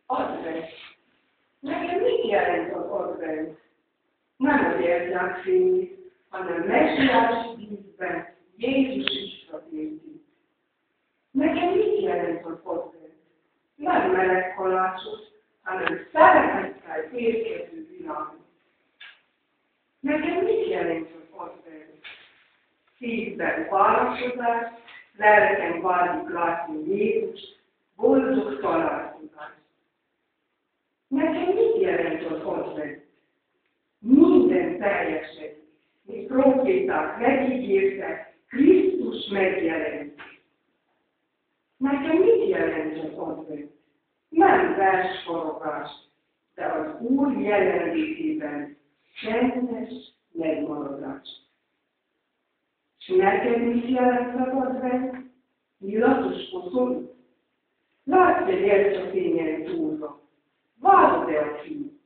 Advent. Nekem mit jelent az advent? Nem az értelmfény, hanem messiás vízben Jézus visszatérti. Nekem mit jelent az advent? Nem meleg kalácsos, hanem szeretettel érkező világ. Nekem mit jelent az advent? Szívben várakozás, lelkem vágyik látni Jézus, boldog találkozás. Nekem mit jelent az advent? Minden teljesedik, és proféták megígértek, Krisztus megjelenik. Nekem mit jelent az advent? Nem versforogás, de az Úr jelenlétében csendes megmaradás. És neked mit jelent az advent? Nyilatos poszoló? Látsz egy elcsapényen túlva. Várod-e a fiút?